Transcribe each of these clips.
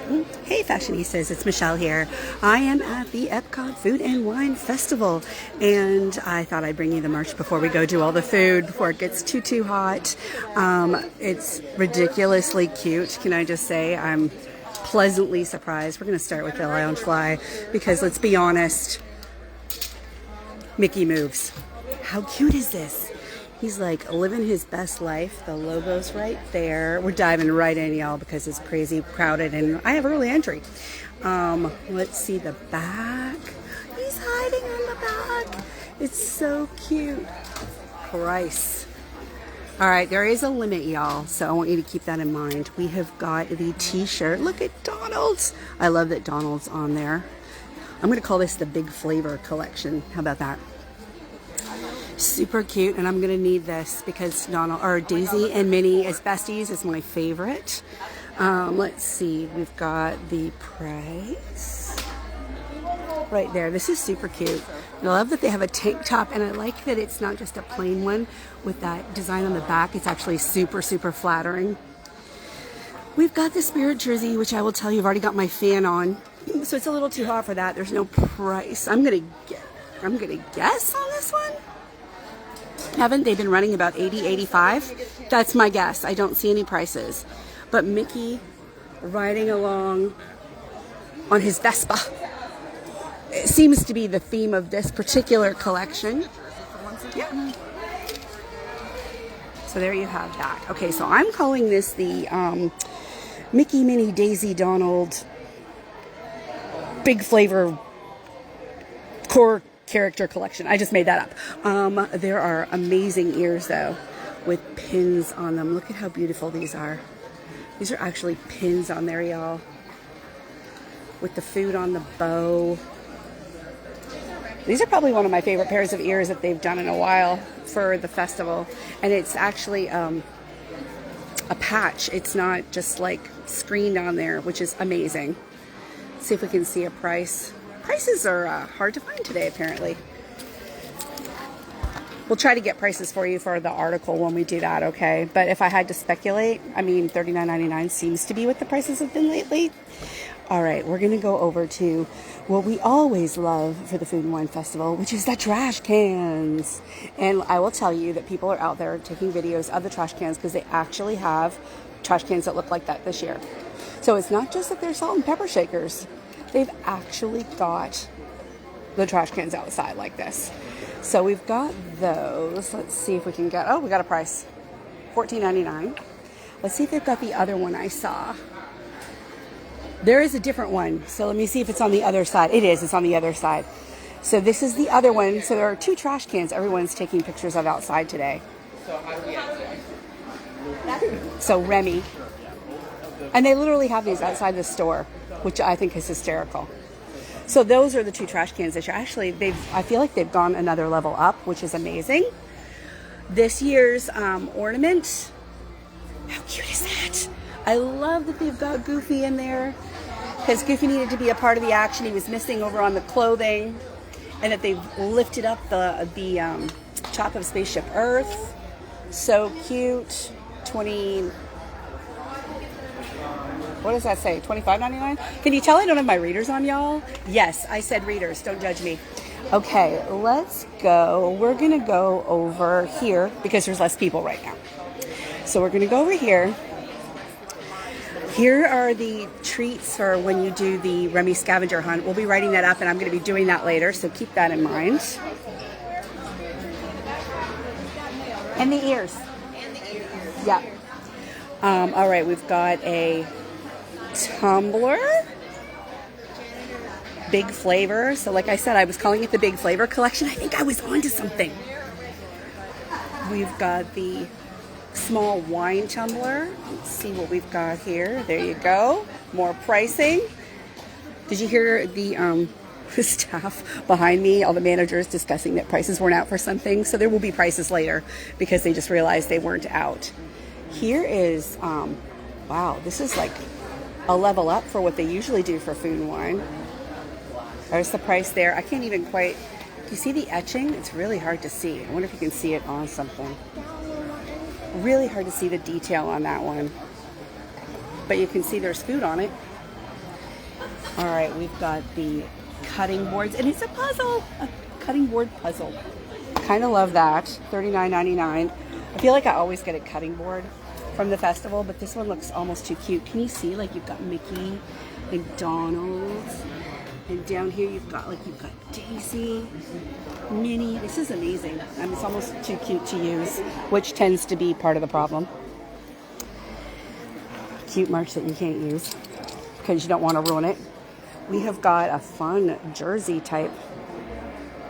Hey fashionistas, it's Michelle here. I am at the EPCOT Food and Wine Festival, and I thought I'd bring you the merch before we go do all the food, before it gets too hot. It's ridiculously cute, can I just say. I'm pleasantly surprised. We're going to start with the Loungefly because, let's be honest, Mickey moves. How cute is this? He's like living his best life. The logo's right there. We're diving right in, y'all, because it's crazy crowded and I have early entry. Let's see the back. He's hiding on the back. It's so cute. Price. All right, there is a limit, y'all, so I want you to keep that in mind. We have got the t-shirt. Look at Donald's. I love that Donald's on there. I'm going to call this the Big Flavor Collection. How about that? Super cute, and I'm gonna need this because Daisy and Minnie as besties is my favorite. Let's see, we've got the price right there. This is super cute. I love that they have a tank top, and I like that it's not just a plain one with that design on the back. It's actually super flattering. We've got the Spirit jersey, which I will tell you, I've already got my fan on, so it's a little too hot for that. There's no price. I'm gonna guess on this one. Haven't they been running about 80, 85? That's my guess. I don't see any prices. But Mickey riding along on his Vespa. It seems to be the theme of this particular collection. Yeah. So there you have that. Okay, so I'm calling this the Mickey, Minnie, Daisy, Donald Big Flavor Core Character Collection. I just made that up. There are amazing ears though with pins on them. Look at how beautiful these are. These are actually pins on there, y'all, with the food on the bow. These are probably one of my favorite pairs of ears that they've done in a while for the festival, and it's actually a patch. It's not just like screened on there, which is amazing. Let's see if we can see a price. Prices are hard to find today, apparently. We'll try to get prices for you for the article when we do that, okay? But if I had to speculate, I mean, $39.99 seems to be what the prices have been lately. All right, we're going to go over to what we always love for the Food and Wine Festival, which is the trash cans. And I will tell you that people are out there taking videos of the trash cans because they actually have trash cans that look like that this year. So it's not just that they're salt and pepper shakers. They've actually got the trash cans outside like this. So we've got those. Let's see if we can get, oh, we got a price. $14.99. Let's see if they've got the other one I saw. There is a different one. So let me see if it's on the other side. It is, it's on the other side. So this is the other one. So there are two trash cans everyone's taking pictures of outside today. So Remy. And they literally have these outside the store, which I think is hysterical. So those are the two trash cans this year. Actually, I feel like they've gone another level up, which is amazing. This year's ornament, how cute is that? I love that they've got Goofy in there, because Goofy needed to be a part of the action. He was missing over on the clothing, and that they've lifted up the top of Spaceship Earth. So cute. What does that say? $25.99? Can you tell I don't have my readers on, y'all? Yes, I said readers. Don't judge me. Okay, let's go. We're going to go over here because there's less people right now. So we're going to go over here. Here are the treats for when you do the Remy scavenger hunt. We'll be writing that up, and I'm going to be doing that later, so keep that in mind. And the ears. Yeah. All right, we've got a tumbler, Big Flavor. So like I said, I was calling it the Big Flavor Collection. I think I was onto something. We've got the small wine tumbler. Let's see what we've got here. There you go. More pricing. Did you hear the staff behind me, all the managers discussing that prices weren't out for something? So there will be prices later because they just realized they weren't out. Here is, wow, this is like a level up for what they usually do for food and wine. There's the price there. I can't even quite, do you see the etching? It's really hard to see. I wonder if you can see it on something. Really hard to see the detail on that one. But you can see there's food on it. All right, we've got the cutting boards, and it's a puzzle, a cutting board puzzle. Kind of love that. $39.99. I feel like I always get a cutting board from the festival, but this one looks almost too cute. Can you see? Like, you've got Mickey and Donald, and down here you've got Daisy, Minnie. This is amazing. It's almost too cute to use, which tends to be part of the problem. Cute merch that you can't use because you don't want to ruin it. We have got a fun jersey type.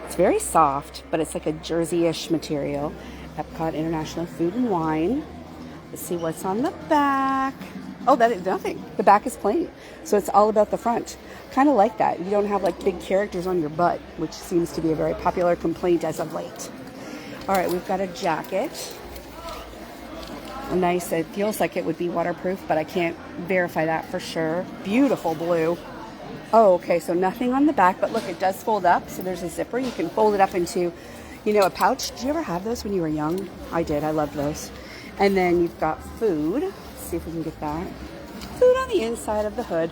It's very soft, but it's like a jersey-ish material. EPCOT International Food and Wine. Let's see what's on the back. Oh, that is nothing. The back is plain. So it's all about the front. Kind of like that. You don't have like big characters on your butt, which seems to be a very popular complaint as of late. All right, we've got a jacket. Nice. It feels like it would be waterproof, but I can't verify that for sure. Beautiful blue. Oh, okay, so nothing on the back, but look, it does fold up. So there's a zipper. You can fold it up into, a pouch. Did you ever have those when you were young? I did. I loved those. And then you've got food. Let's see if we can get that. Food on the inside of the hood.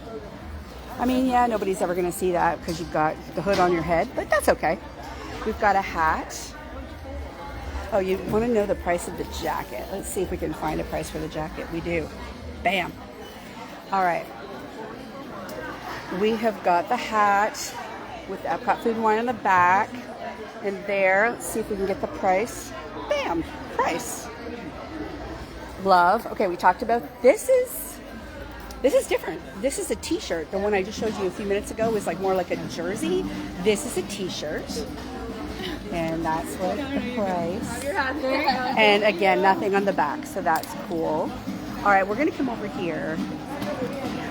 I mean, yeah, nobody's ever going to see that because you've got the hood on your head, but that's okay. We've got a hat. Oh, you want to know the price of the jacket. Let's see if we can find a price for the jacket. We do. Bam. All right. We have got the hat with the EPCOT Food and Wine on the back. And there, let's see if we can get the price. Bam. Price. Love. Okay, we talked about this is different. This is a t-shirt. The one I just showed you a few minutes ago was like more like a jersey. This is a t-shirt. And that's what the price. And again, nothing on the back, so that's cool. All right, we're going to come over here.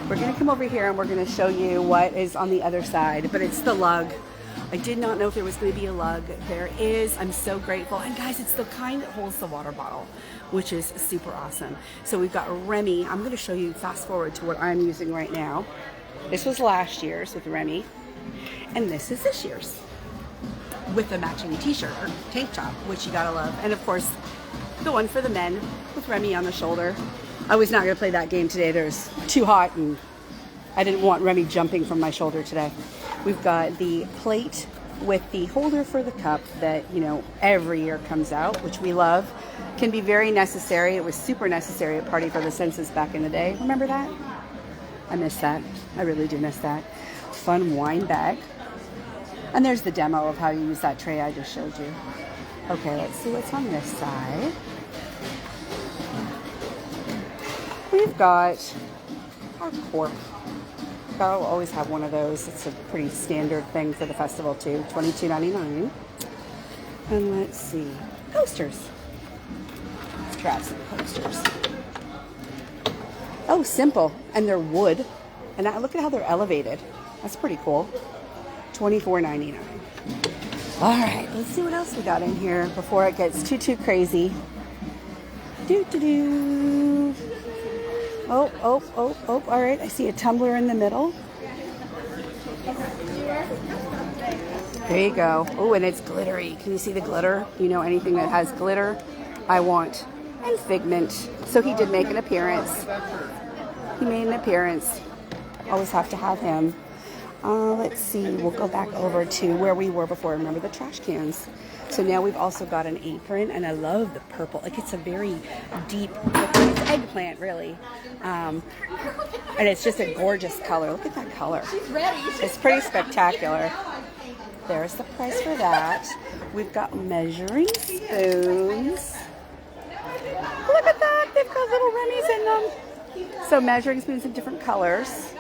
We're going to come over here and we're going to show you what is on the other side, but it's the lug. I did not know if there was going to be a lug. There is. I'm so grateful. And guys, it's the kind that holds the water bottle, which is super awesome. So we've got Remy. I'm going to show you, fast forward to what I'm using right now. This was last year's with Remy, and this is this year's with the matching t-shirt or tank top, which you gotta love. And of course, the one for the men with Remy on the shoulder. I was not gonna play that game today. There's too hot and I didn't want Remy jumping from my shoulder today. We've got the plate with the holder for the cup that, every year comes out, which we love. Can be very necessary. It was super necessary at Party for the Senses back in the day. Remember that? I miss that. I really do miss that. Fun wine bag. And there's the demo of how you use that tray I just showed you. Okay, let's see what's on this side. We've got our cork. I'll always have one of those. It's a pretty standard thing for the festival too. $22.99. And let's see. Coasters. Let's grab some coasters. Oh, simple. And they're wood. And look at how they're elevated. That's pretty cool. $24.99. All right, let's see what else we got in here before it gets too crazy. Oh, all right, I see a tumbler in the middle. There you go. Oh, and it's glittery. Can you see the glitter? Anything that has glitter, I want. And Figment. So he did make an appearance. He made an appearance. Always have to have him. Let's see, we'll go back over to where we were before. Remember the trash cans. So now we've also got an apron, and I love the purple. Like, it's a very deep purple. It's eggplant, really. And it's just a gorgeous color. Look at that color. She's ready. It's pretty spectacular. There's the price for that. We've got measuring spoons. Look at that. They've got little Remy's in them. So measuring spoons in different colors.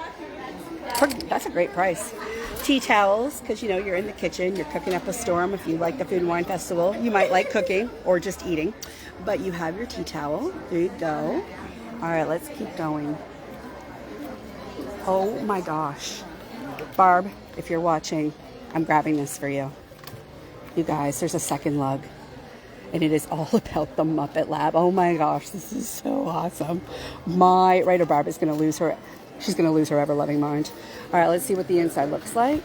That's a great price. Tea towels, because you're in the kitchen, you're cooking up a storm. If you like the Food and Wine Festival, you might like cooking or just eating, but you have your tea towel. There you go. All right, let's keep going. Oh my gosh. Barb, if you're watching, I'm grabbing this for you. You guys, there's a second lug, and it is all about the Muppet Lab. Oh my gosh, this is so awesome. My writer Barb is going to lose her. She's going to lose her ever-loving mind. All right, let's see what the inside looks like.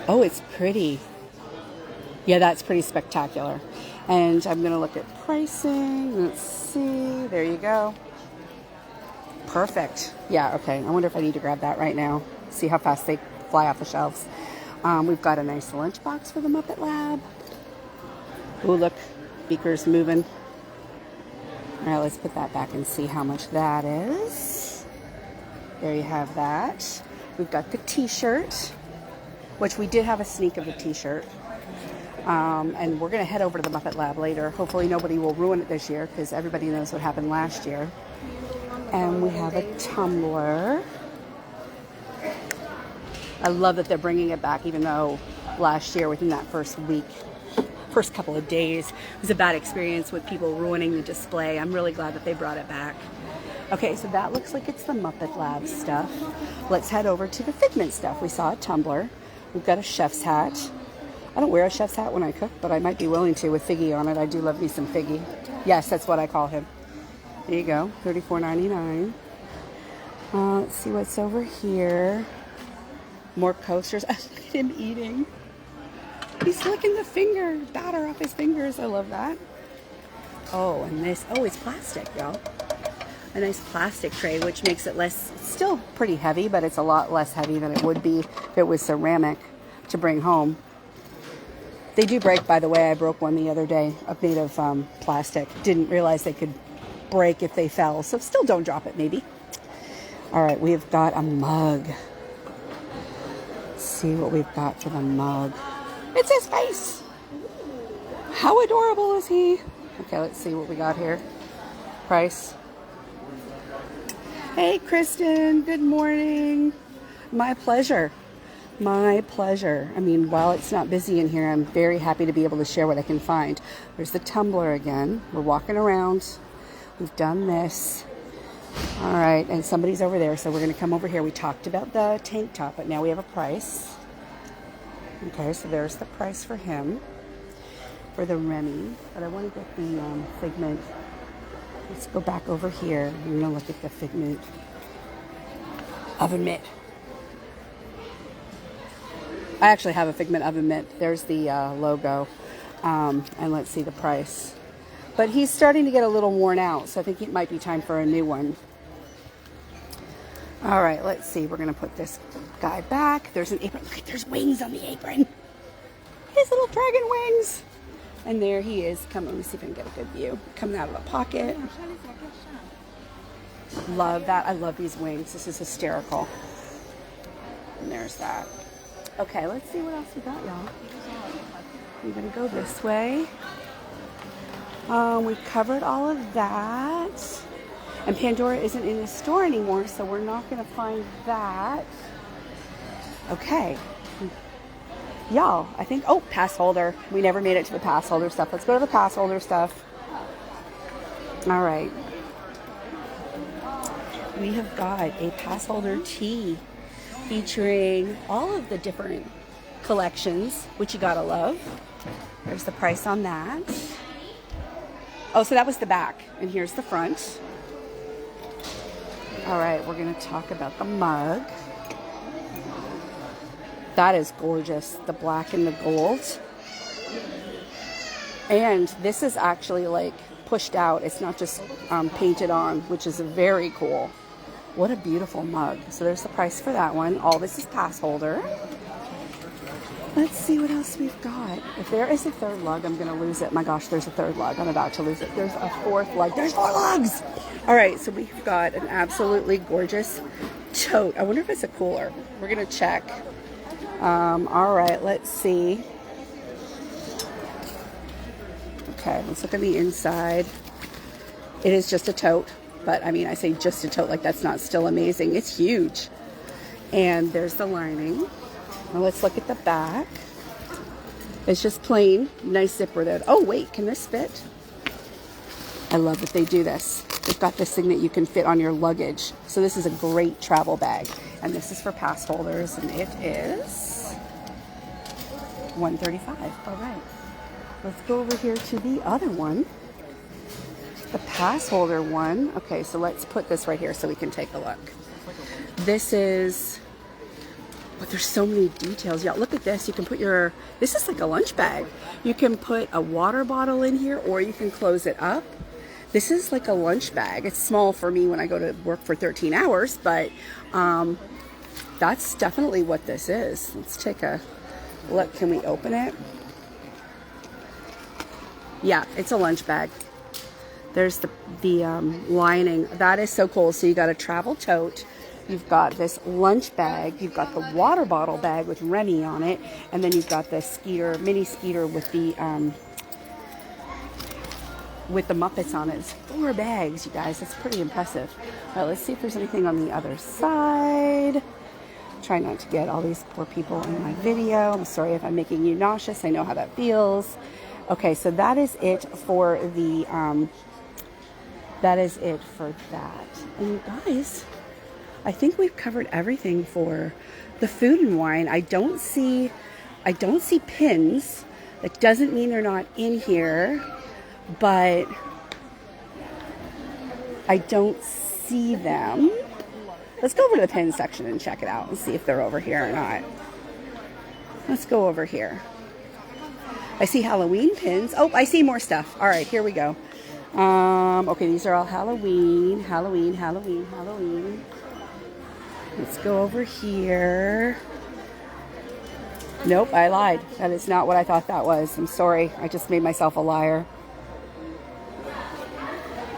Oh, it's pretty. Yeah, that's pretty spectacular. And I'm going to look at pricing. Let's see. There you go. perfect. Yeah, okay. I wonder if I need to grab that right now. See how fast they fly off the shelves. We've got a nice lunchbox for the Muppet Lab. Ooh, look, beaker's moving. All right, let's put that back and see how much that is. There you have that. We've got the t-shirt, which we did have a sneak of the t-shirt. And we're going to head over to the Muppet Lab later. Hopefully nobody will ruin it this year because everybody knows what happened last year. And we have a tumbler. I love that they're bringing it back, even though last year, within that first couple of days, it was a bad experience with people ruining the display. I'm really glad that they brought it back. Okay, so that looks like it's the Muppet Lab stuff. Let's head over to the Figment stuff. We saw a tumbler. We've got a chef's hat. I don't wear a chef's hat when I cook, but I might be willing to with Figgy on it. I do love me some Figgy. Yes, that's what I call him. There you go, $34.99. Let's see what's over here. More coasters. Look at him eating. He's licking the finger, batter off his fingers. I love that. Oh, and this, oh, it's plastic, y'all. A nice plastic tray, which makes it less, still pretty heavy, but it's a lot less heavy than it would be if it was ceramic to bring home. They do break, by the way. I broke one the other day, made of plastic. Didn't realize they could break if they fell, so still don't drop it, maybe. All right, we've got a mug. Let's see what we've got for the mug. It's his face. How adorable is he? Okay, let's see what we got here. Price. Hey, Kristen. Good morning. My pleasure. My pleasure. I mean, while it's not busy in here, I'm very happy to be able to share what I can find. There's the tumbler again. We're walking around. We've done this. All right, and somebody's over there, so we're going to come over here. We talked about the tank top, but now we have a price. Okay, so there's the price for him, for the Remy. But I want to get the Figment. Let's go back over here. We're going to look at the Figment oven mitt. I actually have a Figment oven mitt. There's the logo. And let's see the price. But he's starting to get a little worn out, so I think it might be time for a new one. All right, let's see. We're going to put this guy back. There's an apron. Look, there's wings on the apron. His little dragon wings. And there he is. Come, let me see if I can get a good view. Coming out of the pocket. Love that. I love these wings. This is hysterical. And there's that. Okay, let's see what else we got, y'all. We're going to go this way. We've covered all of that. And Pandora isn't in the store anymore, so we're not going to find that. Okay. Y'all, I think, oh, pass holder. We never made it to the pass holder stuff. Let's go to the pass holder stuff. All right. We have got a pass holder tee featuring all of the different collections, which you gotta love. There's the price on that. Oh, so that was the back, and here's the front. All right, we're going to talk about the mug. That is gorgeous, the black and the gold. And this is actually like pushed out. It's not just painted on, which is very cool. What a beautiful mug. So there's the price for that one. All this is pass holder. Let's see what else we've got. If there is a third lug, I'm going to lose it. My gosh, there's a third lug. I'm about to lose it. There's a fourth lug. There's 4 lugs! All right, so we've got an absolutely gorgeous tote. I wonder if it's a cooler. We're going to check. All right, let's see. Okay, let's look on the inside. It is just a tote. But, I mean, I say just a tote like that's not still amazing. It's huge. And there's the lining. Now let's look at the back. It's just plain, nice zipper there. Oh wait, can this fit? I love that they do this. They've got this thing that you can fit on your luggage. So this is a great travel bag. And this is for pass holders, and it is $135. All right. Let's go over here to the other one. The pass holder one. Okay, so let's put this right here so we can take a look. This is... But there's so many details. Yeah, look at this. You can put your, this is like a lunch bag. You can put a water bottle in here, or you can close it up. This is like a lunch bag. It's small for me when I go to work for 13 hours, but that's definitely what this is. Let's take a look. Can we open it? Yeah, it's a lunch bag. There's the lining. That is so cool. So you got a travel tote. You've got this lunch bag. You've got the water bottle bag with Remy on it. And then you've got the Skeeter, mini Skeeter with the Muppets on it. It's 4 bags, you guys. That's pretty impressive. All right, let's see if there's anything on the other side. Try not to get all these poor people in my video. I'm sorry if I'm making you nauseous. I know how that feels. Okay, so that is it for the, that is it for that. And you guys, I think we've covered everything for the food and wine. I don't see pins. That doesn't mean they're not in here, but I don't see them. Let's go over to the pin section and check it out and see if they're over here or not. Let's go over here. I see Halloween pins. Oh, I see more stuff. All right, here we go. Okay, these are all Halloween. Let's go over here. Nope, I lied. That is not what I thought that was. I'm sorry. I just made myself a liar.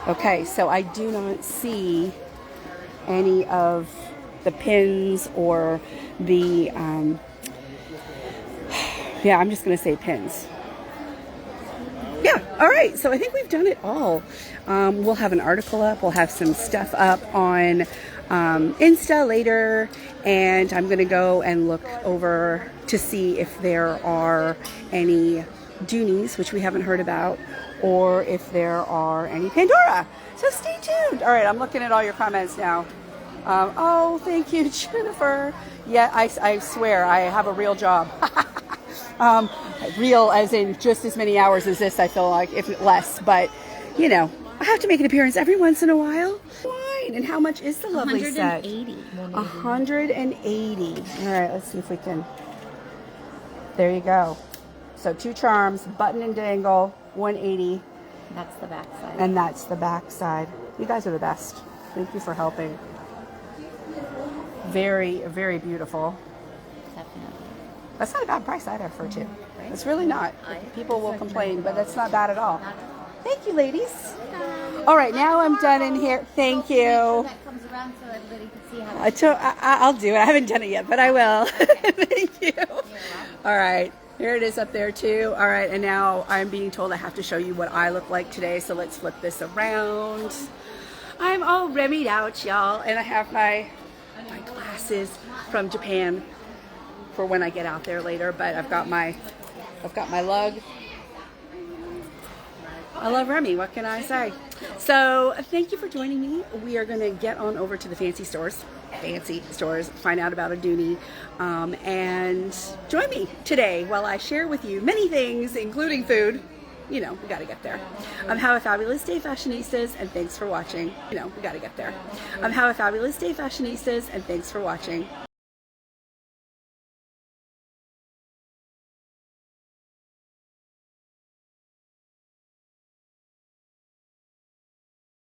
Okay, so I do not see any of the pins or the, yeah, I'm just going to say pins. Yeah, all right, so I think we've done it all. We'll have an article up. We'll have some stuff up on Insta later, and I'm going to go and look over to see if there are any Doonies, which we haven't heard about, or if there are any Pandora. So stay tuned. All right, I'm looking at all your comments now. Oh, thank you, Jennifer. Yeah, I swear I have a real job. Real as in just as many hours as this, I feel like, if less. But, you know, I have to make an appearance every once in a while. Fine. And how much is the lovely set? 180. All right, let's see if we can. There you go. So 2 charms, button and dangle, 180. That's the back side. And that's the back side. You guys are the best. Thank you for helping. Very, very beautiful. Definitely. That's not a bad price either for 2. Right? It's really not. People will complain, but that's not bad at all. Thank you, ladies. All right, now I'm done in here. Thank you. That comes around so everybody can see how I'll do it. I haven't done it yet, but I will. Thank you. All right. Here it is up there too. All right, and now I'm being told I have to show you what I look like today, so let's flip this around. I'm all Remied out, y'all, and I have my glasses from Japan for when I get out there later, but I've got my lug. I love Remy, what can I say? So thank you for joining me. We are going to get on over to the fancy stores, find out about a Doonie, and join me today while I share with you many things, including food. You know, we got to get there. Have a fabulous day, fashionistas, and thanks for watching. You know, we got to get there. Have a fabulous day, fashionistas, and thanks for watching.